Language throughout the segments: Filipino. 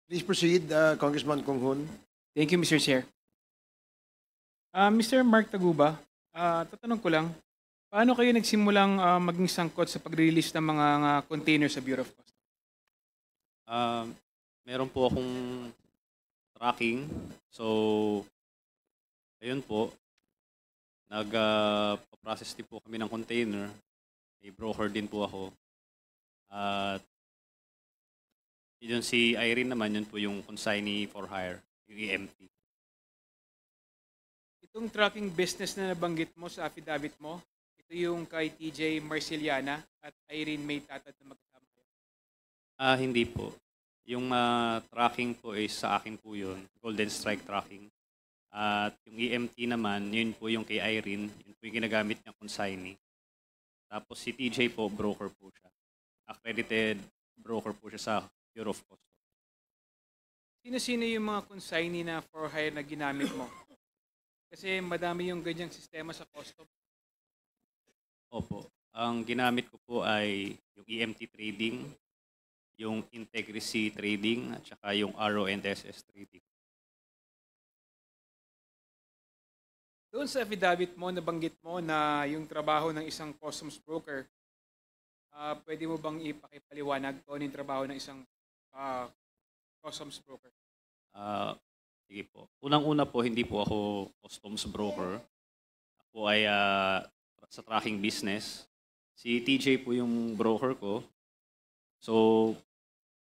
Please proceed, Congressman Konghun. Thank you, Mr. Chair. Mr. Mark Taguba, tatanong ko lang, paano kayo nagsimulang maging sangkot sa pag-release ng mga container sa Bureau of Customs? Um, Meron po akong tracking. So, ayun po, nag-process din po kami ng container. May broker din po ako. At yun si Irene naman, yun po yung consignee for hire, yung EMT. Itong tracking business na nabanggit mo sa affidavit mo, ito yung kay TJ Marceliana at Irene May Tatad na magkasama kayo. Hindi po. Yung tracking po is sa akin po yun, Golden Strike tracking. At yung EMT naman, yun po yung kay Irene, yun po yung ginagamit niya consignee. Tapos si TJ po, broker po siya. Accredited broker po siya sa Bureau of Customs. Sino-sino yung mga consignee na for hire na ginamit mo? Kasi madami yung ganyang sistema sa customs. Opo. Ang ginamit ko po ay yung EMT trading, yung Integrity trading, at saka yung RONSS trading. Doon sa affidavit mo, nabanggit mo na yung trabaho ng isang customs broker, pwede mo bang ipakipaliwanag kung ano yung trabaho ng isang customs broker? Sige po. Unang-una po, hindi po ako customs broker. Ako ay sa tracking business. Si TJ po yung broker ko. So,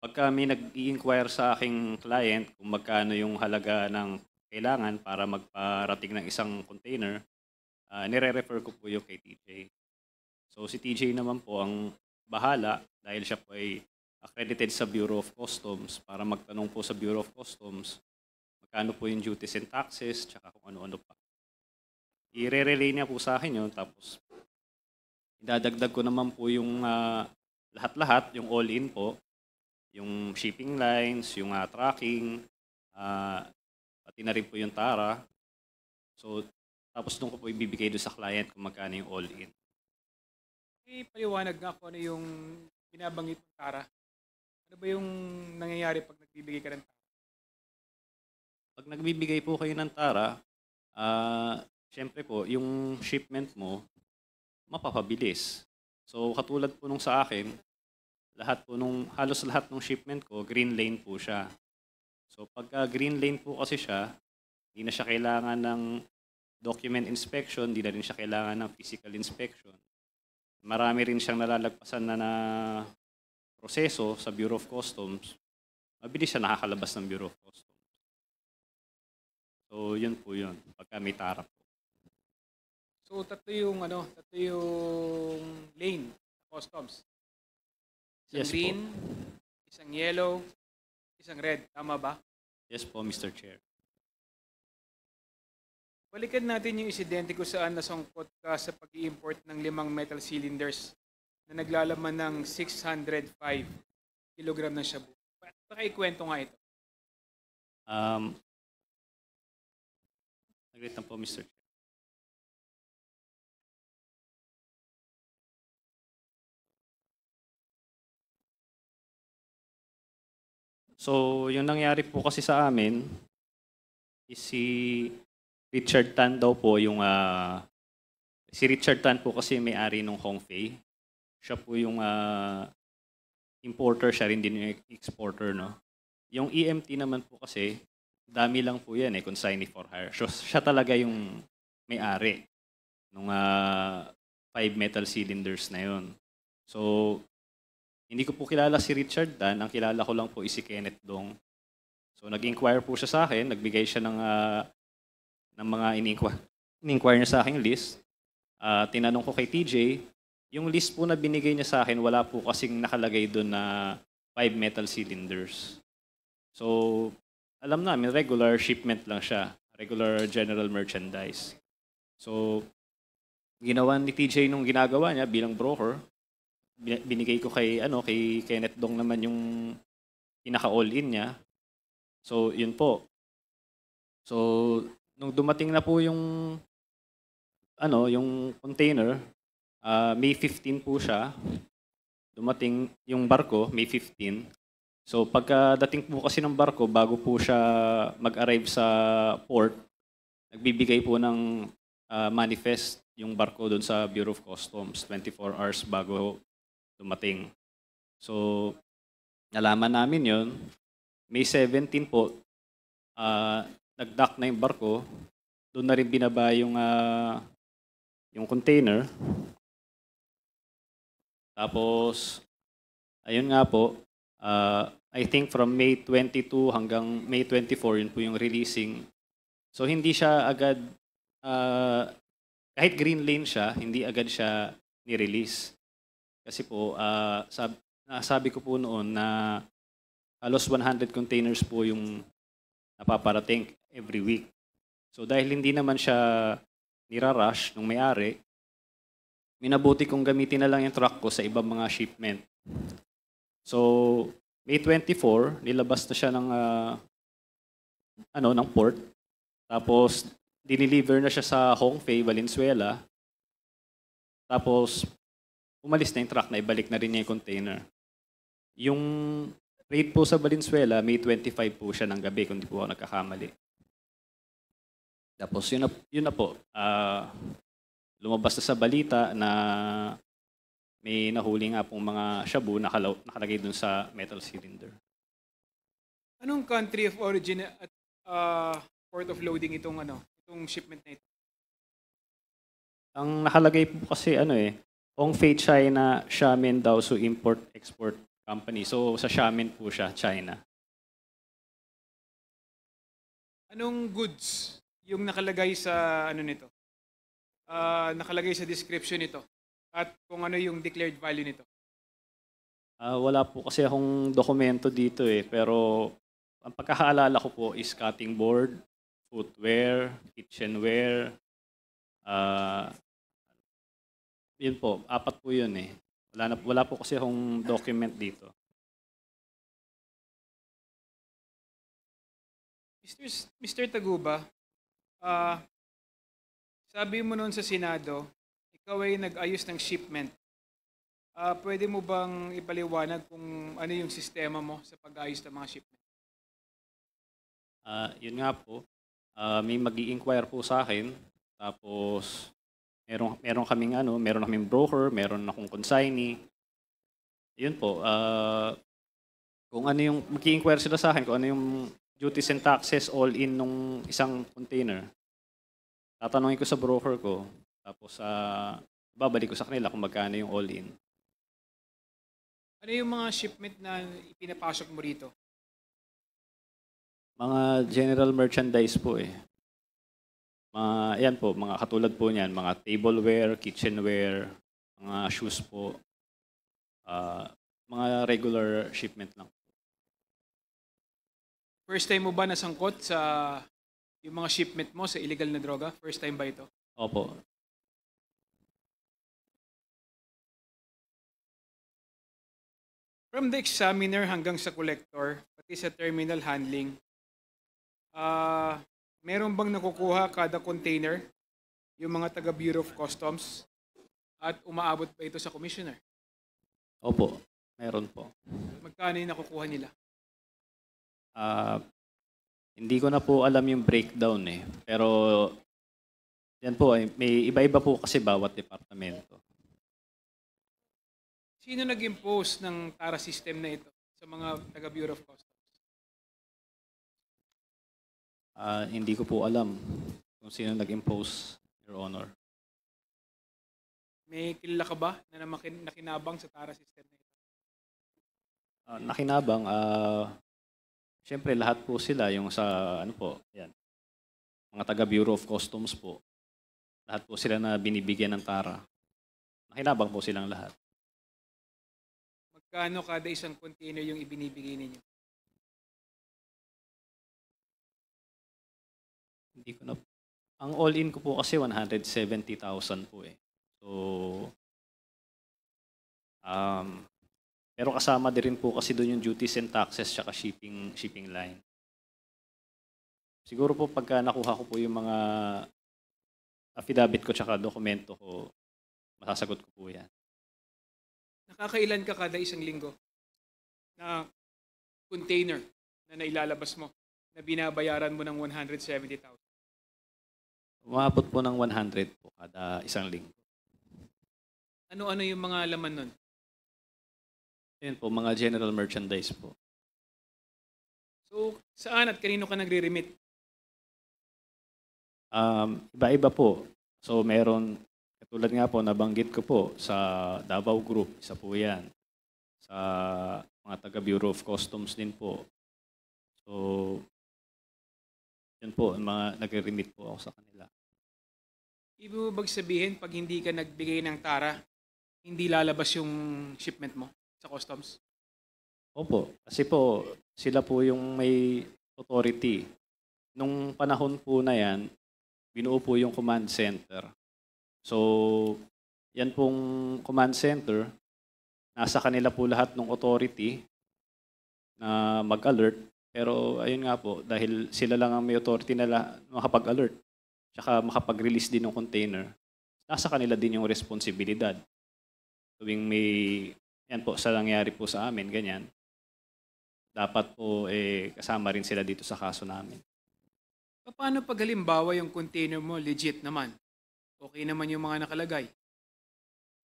pagka may nag-i-inquire sa aking client kung magkano yung halaga ng kailangan para magparating ng isang container, nire-refer ko po yung kay TJ. So, si TJ naman po ang bahala dahil siya po ay accredited sa Bureau of Customs para magtanong po sa Bureau of Customs magkano po yung duties and taxes, tsaka kung ano-ano pa. I-relay niya po sa akin yun, tapos idadagdag ko naman po yung lahat-lahat, yung all-in po, yung shipping lines, yung tracking, pati na rin po yung TARA. So, tapos doon ko po ibibigay doon sa client kung magkano yung all-in. Paliwanag nga kung ano yung binabanggit ng TARA. Ano ba yung nangyayari pag nagbibigay ka ng TARA? Pag nagbibigay po kayo ng TARA, syempre po, yung shipment mo, mapapabilis. So, katulad po nung sa akin, halos lahat ng shipment ko, green lane po siya. So, pagka green lane po kasi siya, hindi na siya kailangan ng document inspection, hindi na rin siya kailangan ng physical inspection. Marami rin siyang nalalagpasan na proseso sa Bureau of Customs. Mabilis siya nakakalabas ng Bureau of Customs. So, yun po yun, pagka may TARA po. So, tatlo yung lane sa customs. Isang Yes po. green, isang yellow, isang red. Tama ba? Yes po, Mr. Chair. Balikan natin yung insidente kung saan nasangkot ka sa pag-i-import ng 5 metal cylinders na naglalaman ng 605 kilogram ng shabu. Baka ikwento nga ito. Saglit lang po, Mr. Chair. So, yung nangyari po kasi sa amin, is si Richard Tan daw po yung... si Richard Tan po kasi may-ari ng Hongfei. Siya po yung importer, siya rin din yung exporter, no? Yung EMT naman po kasi, dami lang po yan consignee for hire. So, siya talaga yung may-ari ng 5 metal cylinders na yun. So, hindi ko po kilala si Richard Tan, ang kilala ko lang po is si Kenneth Dong. So, nag-inquire po siya sa akin, nagbigay siya ng mga in-inquire niya sa aking list. Tinanong ko kay TJ, yung list po na binigay niya sa akin, wala po kasing nakalagay doon na 5 metal cylinders. So, alam namin, regular shipment lang siya. Regular general merchandise. So, ginawa ni TJ nung ginagawa niya bilang broker, binigay ko kay Kenneth Dong naman yung pinaka-all-in niya. So, yun po. So, nung dumating na po yung container, May 15 po siya. Dumating yung barko, May 15. So pagkadating po kasi ng barko, bago po siya mag-arrive sa port, nagbibigay po ng manifest yung barko doon sa Bureau of Customs 24 hours bago dumating. So nalaman namin yon May 17 po, nag-dock na yung barko. Doon na rin binaba yung container. Tapos, ayun nga po, I think from May 22 hanggang May 24, yun po yung releasing. So hindi siya agad, kahit green lane siya, hindi agad siya ni-release. Kasi po, sabi ko po noon na halos 100 containers po yung napaparating every week. So dahil hindi naman siya nirarush nung may-ari, minabuti kong gamitin na lang yung truck ko sa ibang mga shipment. So May 24, nilabas na siya ng port. Tapos dineliver na siya sa Hongfei, Valenzuela. Tapos umalis na yung truck na ibalik na rin niya yung container. Yung rate po sa Valenzuela, May 25 po siya ng gabi kung di po ako nagkakamali. Tapos yun na po, lumabas na sa balita na may nahuli nga pong mga shabu nakalagay dun sa metal cylinder. Anong country of origin at port of loading itong shipment na ito? Ang nakalagay po kasi Hongfei China Xiamen Daosu Import-Export Company. So sa Xiamen po siya, China. Anong goods yung nakalagay sa nito? Nakalagay sa description nito? At kung ano yung declared value nito? Wala po kasi akong dokumento dito pero ang pagkakaalala ko po is cutting board, footwear, kitchenware, yun po, 4 po yun Wala po kasi akong document dito. Mr. Taguba, sabi mo noon sa Senado, ikaw ay nag-ayos ng shipment. Pwede mo bang ipaliwanag kung ano yung sistema mo sa pag-ayos ng mga shipment? Yun nga po, may mag-i-inquire po sa akin. Tapos, meron kaming broker, meron akong consignee. Yun po, kung ano yung, mag-i-inquire sila sa akin kung ano yung duties and taxes all in nung isang container. Tatanungin ko sa broker ko, tapos babalik ko sa kanila kung magkano yung all in. Ano yung mga shipment na ipinapasok mo rito? Mga general merchandise po Yan po, mga katulad po niyan, mga tableware, kitchenware, mga shoes po. Mga regular shipment lang. First time mo ba nasangkot sa yung mga shipment mo sa illegal na droga? First time ba ito? Opo. From the examiner hanggang sa collector, pati sa terminal handling, meron bang nakukuha kada container yung mga taga Bureau of Customs at umaabot pa ito sa commissioner? Opo, meron po. Magkano yung nakukuha nila? Hindi ko na po alam yung breakdown Pero yan po may iba-iba po kasi bawat departamento. Sino nag-impose ng TARA system na ito sa mga taga Bureau of Customs? Hindi ko po alam kung sino nag-impose, Your Honor. May kilala ka ba na nakinabang sa TARA system na ito? Nakinabang, siyempre lahat po sila yung sa mga taga Bureau of Customs po. Lahat po sila na binibigyan ng TARA. Nakinabang po silang lahat. Magkano kada isang container yung ibinibigay ninyo? Hindi ko na. Ang all-in ko po kasi 170,000 po So, pero kasama din po kasi doon yung duties and taxes tsaka shipping line. Siguro po pagka nakuha ko po yung mga affidavit ko tsaka dokumento ko, masasagot ko po yan. Nakakailan ka kada isang linggo na container na nailalabas mo na binabayaran mo ng 170,000? Umabot po ng 100 po kada isang linggo. Ano-ano yung mga laman nun? Ayun po, mga general merchandise po. So, saan at kanino ka nagre-remit? Iba-iba po. So meron, katulad nga po, nabanggit ko po sa Davao Group, isa po yan. Sa mga taga Bureau of Customs din po. So, yun po, mga nagre-remit po ako sa kanila. Ibig mo bang sabihin, pag hindi ka nagbigay ng tara, hindi lalabas yung shipment mo sa customs? Opo, kasi po, sila po yung may authority. Nung panahon po na yan, binuo po yung command center. So, yan pong command center, nasa kanila po lahat ng authority na mag-alert. Pero ayun nga po, dahil sila lang ang may authority na makapag-alert, tsaka makapag-release din ng container, nasa kanila din yung responsibilidad. Tuwing may, yan po, sa nangyari po sa amin, ganyan, dapat po kasama rin sila dito sa kaso namin. Paano pag halimbawa yung container mo legit naman? Okay naman yung mga nakalagay.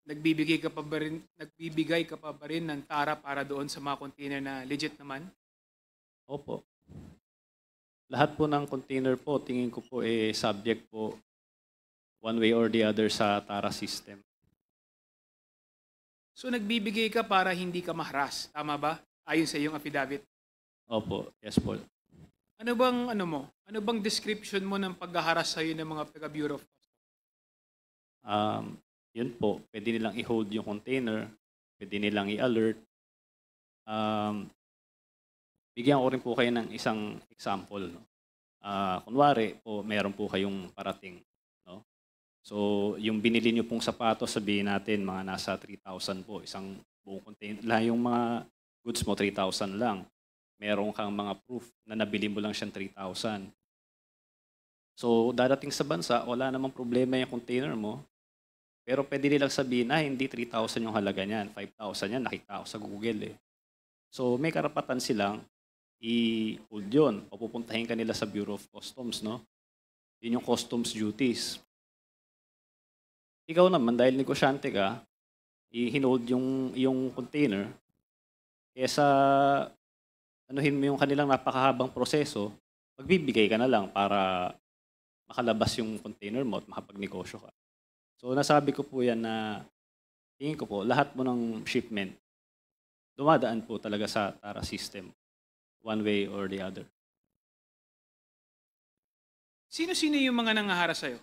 Nagbibigay ka pa ba rin ng tara para doon sa mga container na legit naman? Opo. Lahat po ng container po, tingin ko po subject po one way or the other sa TARA system. So nagbibigay ka para hindi ka ma-harass, tama ba? Ayon sa iyong affidavit. Opo, yes po. Ano bang description mo ng paghaharas sa ng mga taga Bureau of Customs? Yun po, pwede nilang i-hold yung container, pwede nilang i-alert. Bigyan ko rin po kayo ng isang example. No? Kunwari po, meron po kayong parating. No? So, yung binili nyo pong sapatos, sabihin natin, mga nasa 3,000 po. Isang buong container. Yung mga goods mo, 3,000 lang. Meron kang mga proof na nabili mo lang siyang 3,000. So, dadating sa bansa, wala namang problema yung container mo. Pero pwede nilang sabihin, hindi 3,000 yung halaga niyan. 5,000 yan, nakita ko sa Google eh. So, may karapatan silang i-hold yun. Papupuntahin ka nila sa Bureau of Customs, no? Yun yung customs duties. Ikaw naman, dahil negosyante ka, i-hold yung container, kesa anuhin mo yung kanilang napakahabang proseso, magbibigay ka na lang para makalabas yung container mo at makapagnegosyo ka. So nasabi ko po yan na tingin ko po, lahat mo ng shipment, dumadaan po talaga sa TARA system, one way or the other. Sino-sino yung mga nangaharas sa'yo?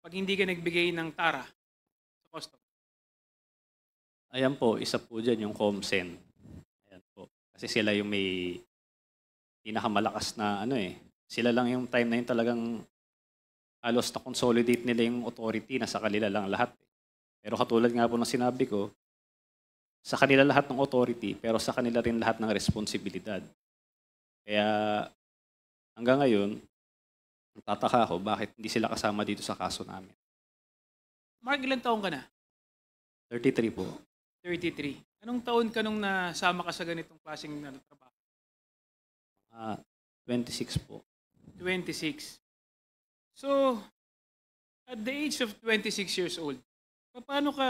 Pag hindi ka nagbigay ng tara sa customs? Ayan po, isa po dyan yung COMSEN. Ayan po. Kasi sila yung may pinakamalakas na sila lang yung time na yun talagang halos na consolidate nila yung authority na sa kanila lang lahat. Pero katulad nga po ng sinabi ko, sa kanila lahat ng authority, pero sa kanila rin lahat ng responsibilidad. Kaya hanggang ngayon, tataka ako bakit hindi sila kasama dito sa kaso namin. Mark, ilang taon ka na? 33 po. 33. Anong taon ka nung nasama ka sa ganitong klaseng trabaho? 26 po. 26. So, at the age of 26 years old, paano ka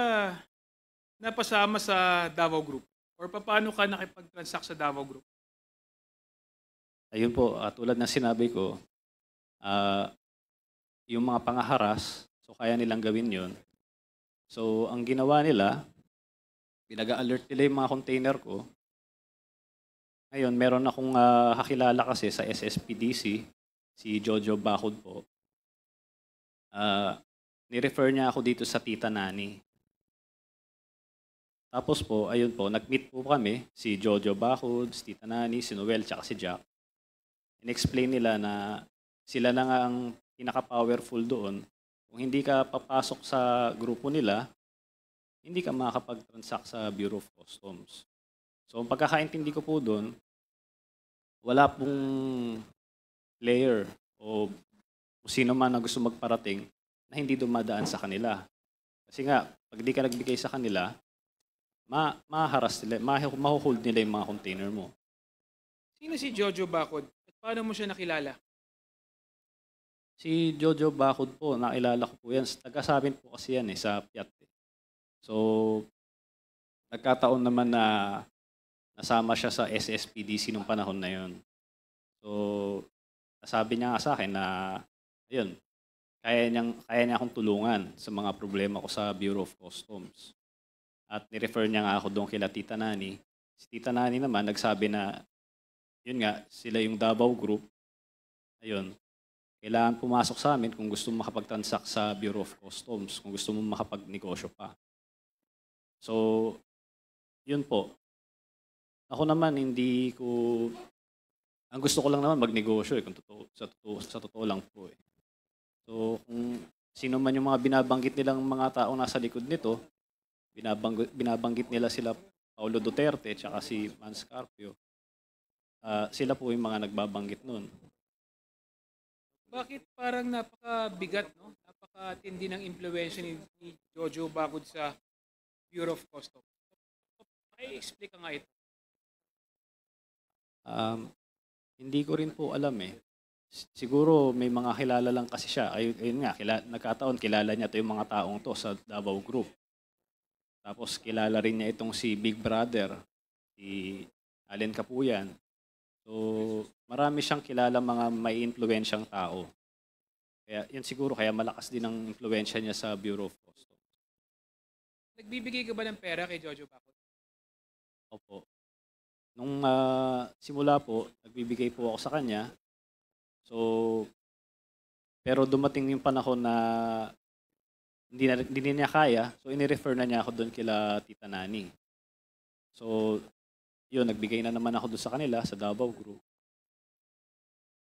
napasama sa Davao Group? Or paano ka nakipag-transact sa Davao Group? Ayun po, tulad ng sinabi ko, yung mga pangaharas, so kaya nilang gawin yon. So, ang ginawa nila, pinag-alert nila yung mga container ko. Ngayon, meron akong kakilala kasi sa SSPDC, si Jojo Bacod po. Ni-refer niya ako dito sa Tita Nani. Tapos po, ayun po, nag-meet po kami, si Jojo Bacod, si Tita Nani, si Noel, tsaka si Jack. In-explain nila na sila na nga ang pinaka-powerful doon. Kung hindi ka papasok sa grupo nila, hindi ka makakapag-transact sa Bureau of Customs. So, ang pagkakaintindi ko po doon, wala pong player o sino man na gusto magparating na hindi dumadaan sa kanila. Kasi nga, pag di ka nagbigay sa kanila, mahaharas nila, mahuhold nila yung mga container mo. Sino si Jojo Bacod? At paano mo siya nakilala? Si Jojo Bacod po, nakilala ko po yan. Taga sa amin po kasi yan sa Piat. So, nagkataon naman na nasama siya sa SSPDC nung panahon na yon. So, nasabi niya nga sa akin na, ayun, kaya niya akong tulungan sa mga problema ko sa Bureau of Customs. At ni-refer niya nga ako doon kila Tita Nani. Si Tita Nani naman nagsabi na, yun nga, sila yung Davao Group. Ayun, kailangan pumasok sa amin kung gusto mo makapag-transact sa Bureau of Customs, kung gusto mo makapag-negosyo pa. So, yun po. Ako naman, ang gusto ko lang naman magnegosyo kung sa totoo lang po eh. So, kung sino man yung mga binabanggit nilang mga taong nasa likod nito, binabanggit nila sila Paulo Duterte at si Mans Carpio, sila po yung mga nagbabanggit nun. Bakit parang napakabigat, no? Napakatindi ng impluwensya ni Jojo Bacod sa Bureau of Customs? I-explain ka nga ito. Hindi ko rin po alam eh. Siguro may mga kilala lang kasi siya. Ayun nga, nagkataon kilala niya ito yung mga taong to sa Davao Group. Tapos kilala rin niya itong si Big Brother, si Allen Capuyan. So marami siyang kilala mga may impluwensyang tao. Kaya yun siguro, kaya malakas din ang impluwensya niya sa Bureau of Customs. Nagbibigay ka ba ng pera kay Jojo Bacod? Opo. Nung simula po, nagbibigay po ako sa kanya. So, pero dumating yung panahon na hindi niya kaya, so ini-refer na niya ako doon kila Tita Nani. So, yun, nagbigay na naman ako doon sa kanila, sa Davao Group.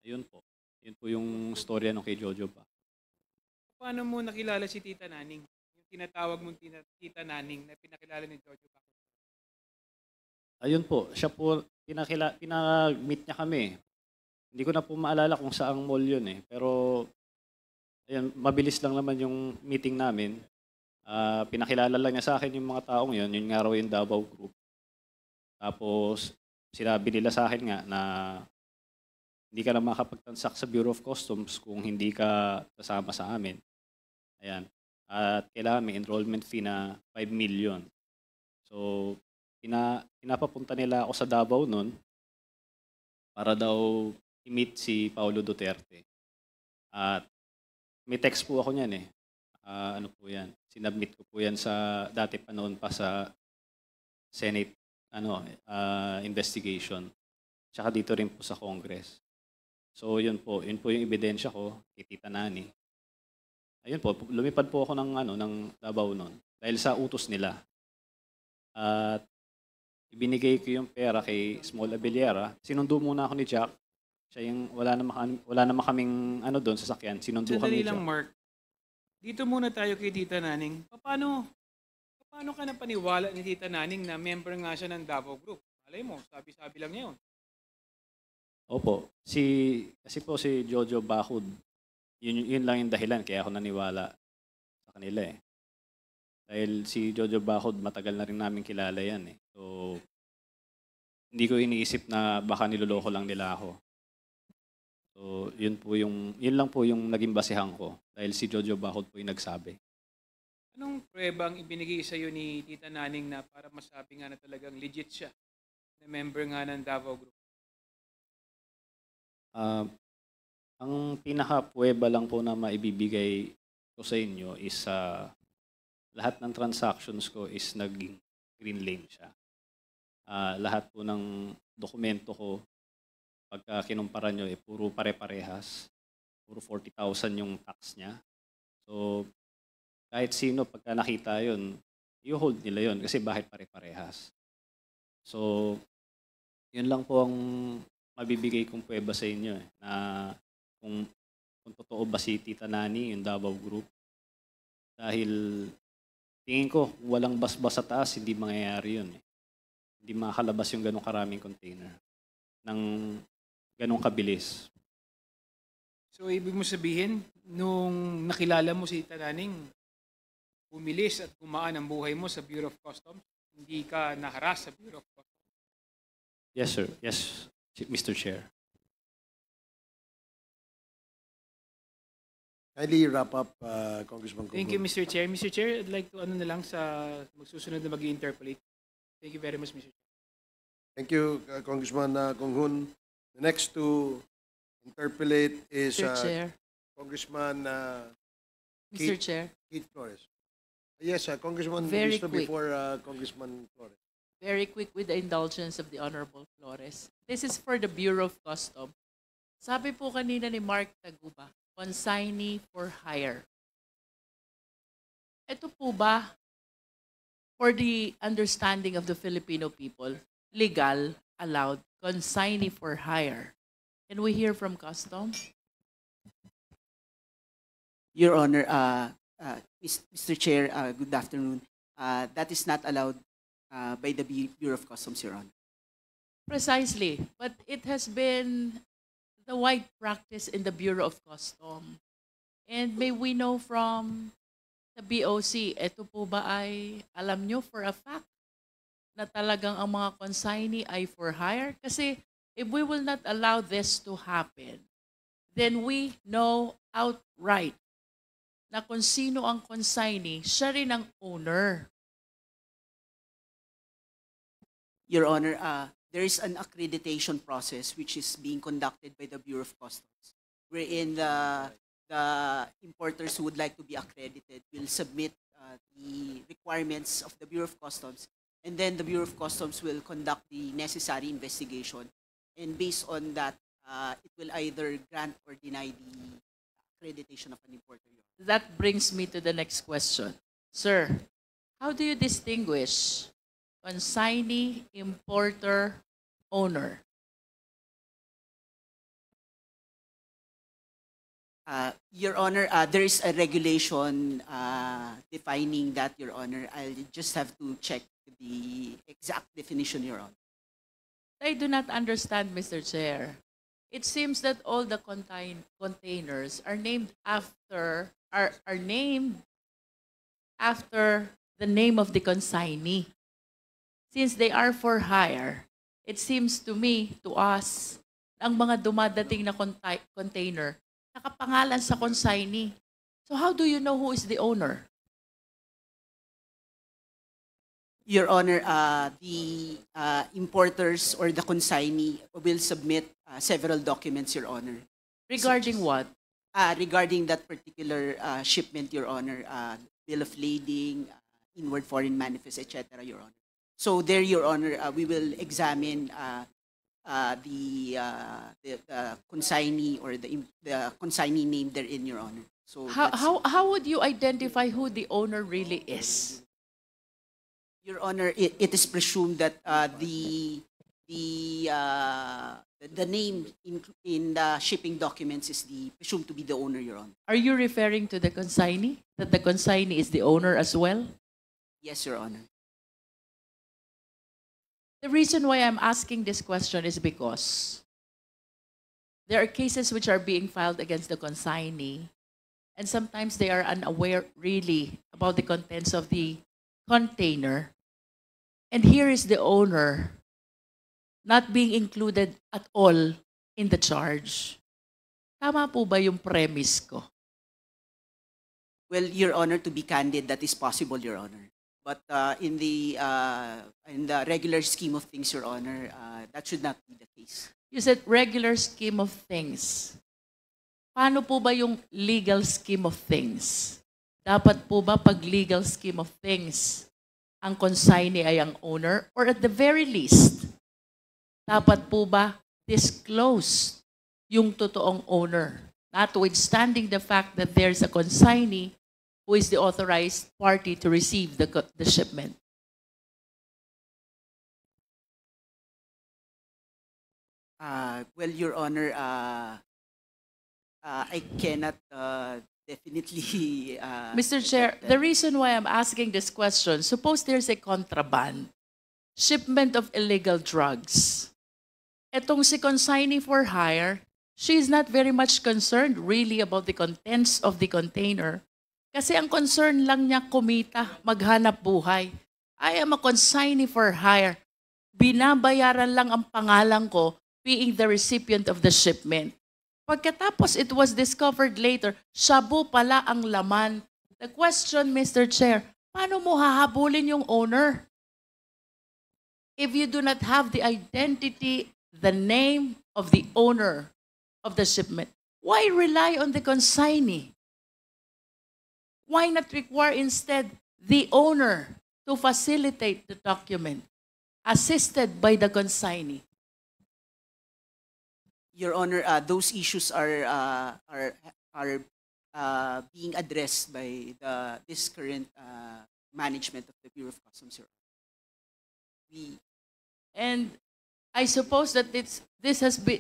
Ayun po. Yun po yung storya nung kay Jojo pa. Paano mo nakilala si Tita Naning? Yung tinatawag mong Tita Naning na pinakilala ni Jojo Bacod. Ayun po, siya po, pinag-meet niya kami. Hindi ko na po maalala kung saang mall yun eh. Pero, ayun, mabilis lang naman yung meeting namin. Pinakilala lang niya sa akin yung mga taong yun nga raw yung Davao Group. Tapos, sinabi nila sa akin nga na hindi ka na makapag-transact sa Bureau of Customs kung hindi ka kasama sa amin. Ayan. At kailangan may enrollment fee na 5 million. So, pinapapunta nila ako sa Davao noon para daw i-meet si Paulo Duterte. At may text po ako niyan eh. Ano po yan? Sinubmit ko po yan sa dati pa noon pa sa Senate investigation. Tsaka dito rin po sa Congress. So yun po yung ebidensya ko kay Tita Nani. Ayun po, lumipad po ako ng Davao noon dahil sa utos nila. At ibinigay ko yung pera kay Small Abellera. Sinundo muna ako ni Jack. Siya yung wala naman kaming doon sa sakyan. Sinundo kami Sandali ni lang, Jack. Mark. Dito muna tayo kay Tita Naning. Paano ka napaniwala ni Tita Naning na member nga siya ng Davao Group? Malay mo, sabi-sabi lang niya yun. Opo. Kasi po si Jojo Bacod, yun lang yung dahilan kaya ako naniwala sa kanila eh. Dahil si Jojo Bacod, matagal na rin namin kilala yan eh. So, hindi ko iniisip na baka niloloko lang nila ako. So, yun lang po yung naging basehan ko. Dahil si Jojo Bacod po yung nagsabi. Anong prueba ang ibinigay sa iyo ni Tita Naning na para masabi nga na talagang legit siya na member nga ng Davao Group? Ang pinaka-prueba lang po na maibibigay ko sa inyo is lahat ng transactions ko is naging green lane siya. Lahat po ng dokumento ko, pagka kinumpara nyo, puro pare-parehas. Puro 40,000 yung tax niya. So, kahit sino, pagka nakita yun, i-hold nila yun kasi bakit pare-parehas. So, yun lang po ang mabibigay kong prueba sa inyo na kung totoo ba si Tita Nani, yung Davao Group. Dahil tingin ko, walang basbas sa taas, hindi mangyayari yun. Hindi makakalabas yung ganong karaming container ng ganong kabilis. So, ibig mo sabihin, nung nakilala mo si Tita Naning, bumilis at gumaan ang buhay mo sa Bureau of Customs, hindi ka naharas sa Bureau of Customs? Yes, sir. Yes. Mr. Chair. Kindly wrap up, Congressman Conghun. Thank you, Mr. Chair. Mr. Chair, I'd like to ano na lang sa magsusunod na mag-interpolate. Thank you very much, Mr. Chair. Thank you, Congressman Conghun. The next to interpolate is Mr. Chair. Congressman Mr. Chair. Keith Flores. Yes, Congressman Very Visto quick. before Congressman Flores. Very quick with the indulgence of the Honorable Flores. This is for the Bureau of Customs. Sabi po kanina ni Mark Taguba, consignee for hire. Ito po ba, for the understanding of the Filipino people, legal, allowed, consignee for hire? Can we hear from Customs? Your Honor, Mr. Chair, good afternoon. That is not allowed by the Bureau of Customs, Your Honor. Precisely. But it has been the wide practice in the Bureau of Customs. And may we know from the BOC, ito po ba ay alam nyo for a fact na talagang ang mga consignee ay for hire? Kasi if we will not allow this to happen, then we know outright na kung sino ang consignee, siya rin ang owner. Your Honor, there is an accreditation process which is being conducted by the Bureau of Customs, wherein the importers who would like to be accredited will submit the requirements of the Bureau of Customs, and then the Bureau of Customs will conduct the necessary investigation. And based on that, it will either grant or deny the accreditation of an importer. That brings me to the next question. Sir, how do you distinguish consignee, importer, owner? Your Honor, there is a regulation defining that, Your Honor. I'll just have to check the exact definition, Your Honor. I do not understand, Mr. Chair. It seems that all the containers are named after the name of the consignee. Since they are for hire, it seems to me, to us, ang mga dumadating na container, nakapangalan sa consignee. So how do you know who is the owner? Your Honor, the importers or the consignee will submit several documents, Your Honor. Regarding what? Regarding that particular shipment, Your Honor, bill of lading, inward foreign manifest, etc., Your Honor. So there, Your Honor, we will examine the consignee or the consignee name therein, Your Honor. So How would you identify who the owner really is? Your Honor, it is presumed that the name in the shipping documents is presumed to be the owner, Your Honor. Are you referring to the consignee? That the consignee is the owner as well? Yes, Your Honor. The reason why I'm asking this question is because there are cases which are being filed against the consignee, and sometimes they are unaware really about the contents of the container. And here is the owner not being included at all in the charge. Tama po ba yung premise ko? Well, Your Honor, to be candid, that is possible, Your Honor. But in the regular scheme of things, Your Honor, that should not be the case. You said regular scheme of things. Paano po ba yung legal scheme of things? Dapat po ba pag legal scheme of things, ang consignee ay ang owner? Or at the very least, dapat po ba disclose yung totoong owner? Notwithstanding the fact that there's a consignee who is the authorized party to receive the shipment. Well, Your Honor, I cannot definitely... Mr. Chair, the reason why I'm asking this question, suppose there's a contraband, shipment of illegal drugs. Etong si consignee for hire, she is not very much concerned really about the contents of the container. Kasi ang concern lang niya kumita, maghanap buhay. I am a consignee for hire. Binabayaran lang ang pangalan ko being the recipient of the shipment. Pagkatapos it was discovered later, shabu pala ang laman. The question, Mr. Chair, paano mo hahabulin yung owner? If you do not have the identity, the name of the owner of the shipment, why rely on the consignee? Why not require instead the owner to facilitate the document, assisted by the consignee? Your Honor, those issues are being addressed by this current management of the Bureau of Customs, Your Honor. And I suppose that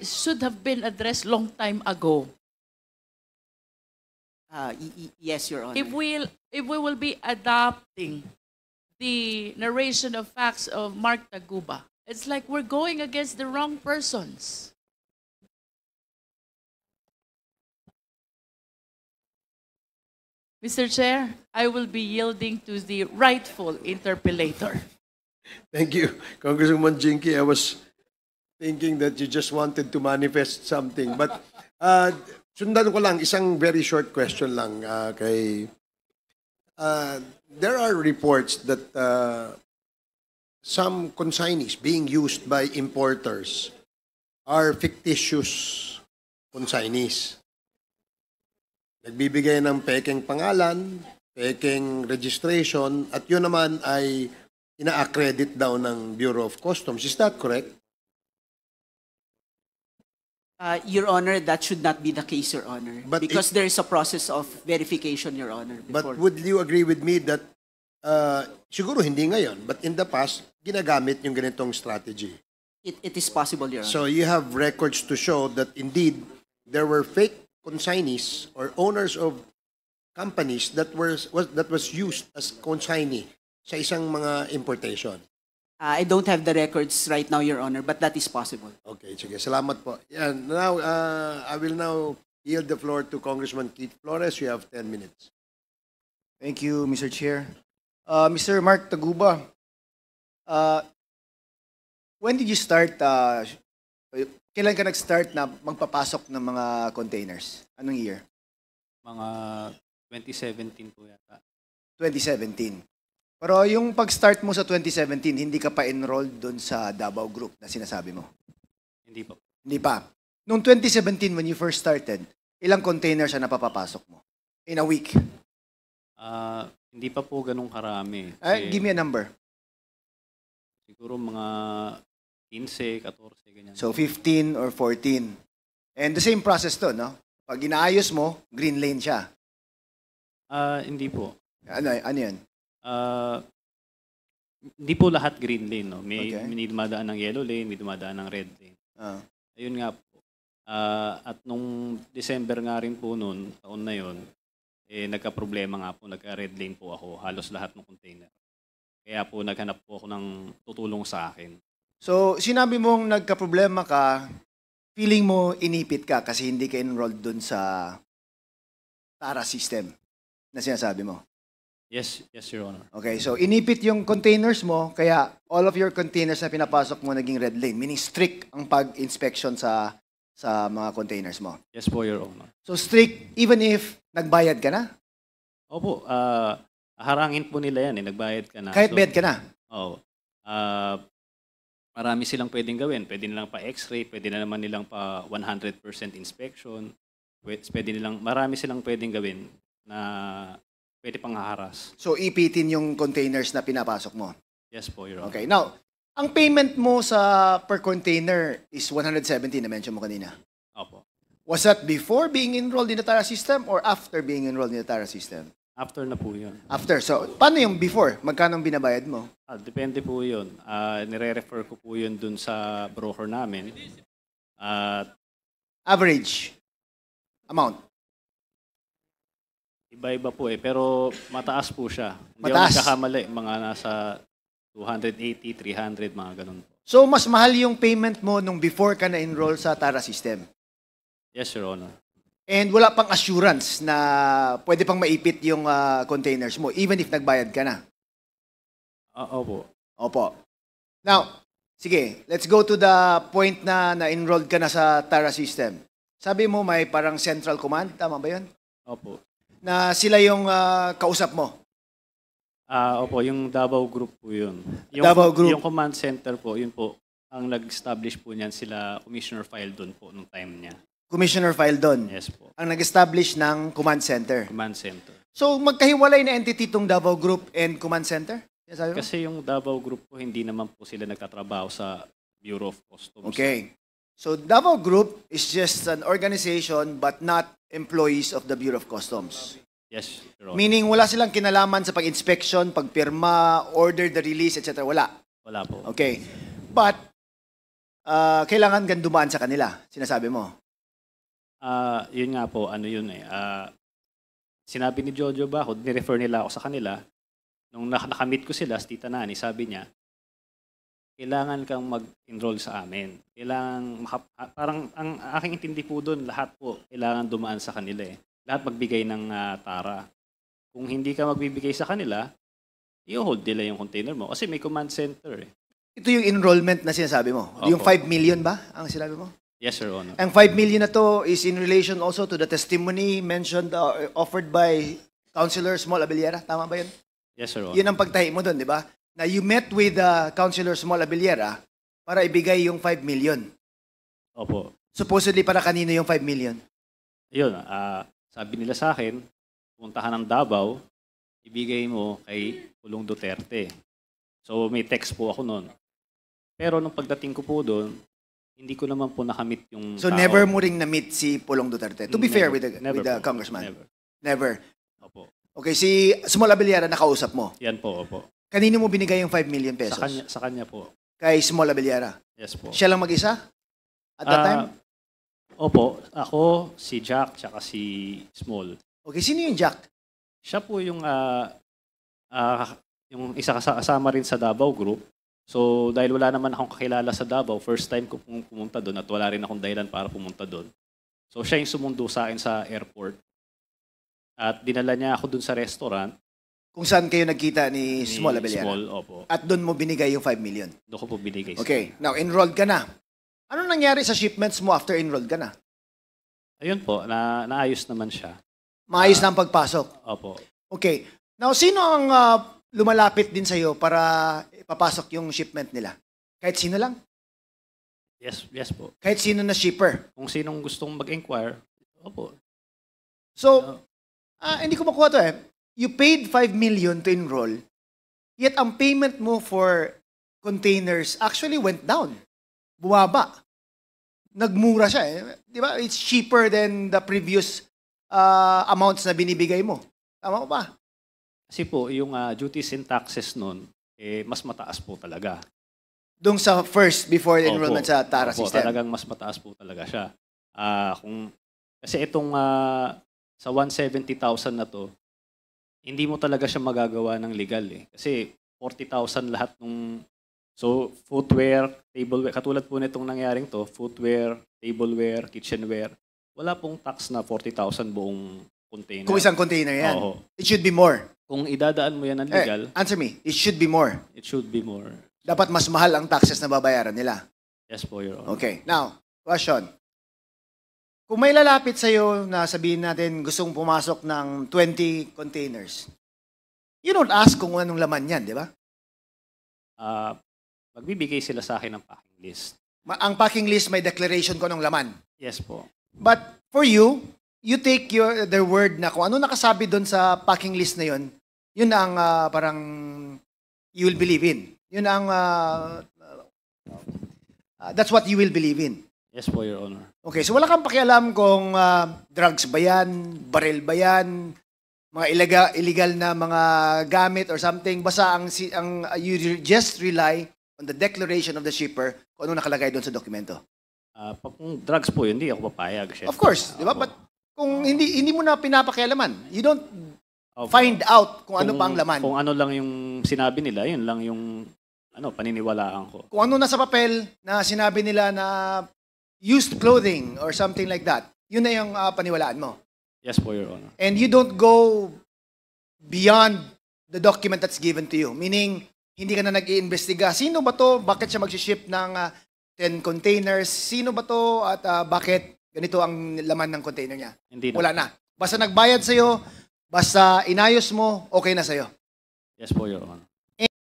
should have been addressed long time ago. Yes, Your Honor. If we will be adopting the narration of facts of Mark Taguba, it's like we're going against the wrong persons. Mr. Chair, I will be yielding to the rightful interpellator. Thank you, Congresswoman Jinky. I was thinking that you just wanted to manifest something. But sundan ko lang, isang very short question lang kay... there are reports that some consignees being used by importers are fictitious consignees. Nagbibigay ng pekeng pangalan, pekeng registration, at yun naman ay ina-accredit daw ng Bureau of Customs. Is that correct? Your Honor, that should not be the case, Your Honor. But because there is a process of verification, Your Honor. But would you agree with me that siguro hindi ngayon, but in the past, ginagamit yung ganitong strategy? It is possible, Your Honor. So you have records to show that indeed there were fake consignees or owners of companies that was used as consignee sa isang mga importation. I don't have the records right now, Your Honor, but that is possible. Okay, sige. Salamat po. Yan. Now, I will now yield the floor to Congressman Keith Flores. You have 10 minutes. Thank you, Mr. Chair. Mr. Mark Taguba, when did you start, kailan ka nag-start na magpapasok ng mga containers? Anong year? Mga 2017 po yata. 2017. Pero yung pag-start mo sa 2017, hindi ka pa enrolled doon sa Davao Group na sinasabi mo? Hindi po. Hindi pa. Noong 2017, when you first started, ilang containers ang napapapasok mo? In a week? Hindi pa po ganun karami. Give me a number. Siguro mga 15, 14, ganyan. So 15 or 14. And the same process to, no? Pag inaayos mo, green lane siya. Hindi po. Ano yun? Hindi po lahat green lane, no? May Okay. dumadaan ng yellow lane, may dumadaan ng red lane. Ayun nga po. At nung December nga rin po noon, taon na yon, nagka-problema nga po, nagka-red lane po ako, halos lahat ng container. Kaya po naghanap po ako ng tutulong sa akin. So, sinabi mong nagka-problema ka, feeling mo inipit ka kasi hindi ka enrolled dun sa TARA system na sinasabi mo. Yes, Your Honor. Okay, so inipit yung containers mo, kaya all of your containers na pinapasok mo naging red lane, meaning strict ang pag-inspection sa mga containers mo. Yes po, Your Honor. So strict even if nagbayad ka na? Opo, harangin po nila yan, nagbayad ka na. Kahit bayad ka na? Oo. Marami silang pwedeng gawin. Pwede nilang pa x-ray, pwede na naman nilang pa 100% inspection. Marami silang pwedeng gawin na pwede pang haharas. So ipitin yung containers na pinapasok mo? Yes po, Your Honor. Okay, now, ang payment mo sa per container is 170 na mention mo kanina. Opo. Was that before being enrolled in the TARA system or after being enrolled in the TARA system? After na po yun. After. So, paano yung before? Magkano ang binabayad mo? Depende po yun. Nire-refer ko po yun dun sa broker namin. Average amount? Iba-iba po pero mataas po siya. Hindi Mataas? ako nagkakamali. Mga nasa 280, 300, mga ganun po. So, mas mahal yung payment mo nung before ka na-enroll sa TARA system. Yes, Your Honor. And wala pang assurance na pwede pang maipit yung containers mo, even if nagbayad ka na. Opo. Opo. Now, Sige, let's go to the point na na-enrolled ka na sa TARA system. Sabi mo may parang central command, tama ba yun? Opo. Na sila yung kausap mo. Opo, yung Davao Group po yun. Davao Group. Yung command center po, yun po, ang nag-establish po niyan sila, Commissioner File doon po nung time niya. Commissioner File doon. Yes po. Ang nag-establish ng command center. Command center. So, magkahiwalay na entity tong Davao Group and command center? Yan sabi mo? Kasi yung Davao Group po, hindi naman po sila nagtatrabaho sa Bureau of Customs. Okay. So, Davao Group is just an organization but not employees of the Bureau of Customs. Yes, Your Honor. Meaning, wala silang kinalaman sa pag-inspection, pagpirma, order the release, etc. Wala. Wala po. Okay. But, kailangan kang dumaan sa kanila, sinasabi mo. Yun nga po, ano yun eh. Sinabi ni Jojo Baho, nirefer nila ako sa kanila. Nung nakamit ko sila, si Tita Nani, sabi niya, kailangan kang mag-enroll sa amin. Kailangan, parang ang aking intindi po doon, lahat po, kailangan dumaan sa kanila eh. Lahat magbigay ng TARA. Kung hindi ka magbibigay sa kanila, i-hold nila yung container mo. Kasi may command center eh. Ito yung enrollment na sinasabi mo. Opo. Yung 5 million ba ang sinabi mo? Yes, Your Honor. Ang 5 million na to is in relation also to the testimony mentioned, offered by Councilor Small Abellera. Tama ba yun? Yes, Your Honor. Yun ang pagtahi mo doon, di ba? Na you met with Councilor Small Abellera para ibigay yung 5 million. Opo. Supposedly para kanino yung 5 million? Yun, sabi nila sa akin, puntahan ng Davao, ibigay mo kay Pulong Duterte. So may text po ako noon. Pero nung pagdating ko po doon, hindi ko naman po nakamit yung So tao. never mo ring na-meet si Pulong Duterte? To be fair with Never the po. congressman? Never. Never. Opo. Okay, si Small Abellera nakausap mo. Yan po, opo. Kanino mo binigay yung 5 million pesos? Sa kanya po. Kay Small Abellera. Yes po. Siya lang mag-isa? At that time? Opo, ako, si Jack, tsaka si Small. Okay, sino yung Jack? Siya po yung isa kasama rin sa Davao Group. So, dahil wala naman akong kakilala sa Davao, first time ko pumunta doon at wala rin akong dahilan para pumunta doon. So, siya yung sumundo sa akin sa airport. At dinala niya ako doon sa restaurant. Kung saan kayo nagkita ni Small Abellera? Small, opo. At doon mo binigay yung 5 million? Doon ko po binigay. Okay, now enrolled ka na. Ano nangyari sa shipments mo after enrolled ka na? Ayun po, naayos naman siya. Maayos na ang pagpasok. Opo. Okay. Now, sino ang lumalapit din sa'yo para ipapasok yung shipment nila? Kahit sino lang? Yes po. Kahit sino na shipper? Kung sinong gustong mag-inquire, opo. So, hindi ko makuha to eh. You paid 5 million to enroll, yet ang payment mo for containers actually went down. Bumaba. Nagmura siya eh. Di ba? It's cheaper than the previous amounts na binibigay mo. Tama ko ba? Kasi po, yung duties and taxes nun, mas mataas po talaga. Doon sa first, before the Opo. enrollment sa TARA Opo, system. talagang mas mataas po talaga siya. Kasi itong sa 170,000 na to, hindi mo talaga siya magagawa ng legal eh. Kasi 40,000 lahat nung... So, footwear, tableware, katulad po nitong nangyaring to, footwear, tableware, kitchenware, wala pong tax na 40,000 buong container. Kung isang container yan. Oo. It should be more. Kung idadaan mo yan ng legal, Answer me. It should be more. it should be more. Dapat mas mahal ang taxes na babayaran nila. Yes po, Your Honor. Okay. Now, question. Kung may lalapit sa'yo na sabihin natin gustong pumasok ng 20 containers, you don't ask kung anong laman yan, di ba? Magbibigay sila sa akin ng packing list. Ang packing list may declaration ko ng laman. Yes po. But for you, you take their word na kung ano nakasabi doon sa packing list na yun, yun ang parang you will believe in. Yun ang that's what you will believe in. Yes po, Your Honor. Okay, so wala kang pakialam kung drugs ba yan, baril ba yan, mga illegal na mga gamit or something. Basta you just rely on the declaration of the shipper kung ano nakalagay doon sa dokumento. Kung drugs po yun, hindi ako papayag. Syempre. Of course, di ba? Opo. But kung hindi mo na pinapakialaman, you don't Opo. find out kung ano pa ang laman. Kung ano lang yung sinabi nila, yun lang yung paniniwalaan ko. Kung ano nasa papel na sinabi nila na used clothing or something like that, yun na yung paniwalaan mo. Yes po, Your Honor. And you don't go beyond the document that's given to you. Meaning, hindi ka na nag-iimbestiga. Sino ba to? Bakit siya mag-ship ng 10 containers? Sino ba to? At bakit ganito ang laman ng container niya? Hindi na. Wala na. Basta nagbayad sa'yo, basta inayos mo, okay na sa'yo. Yes po, Your Honor.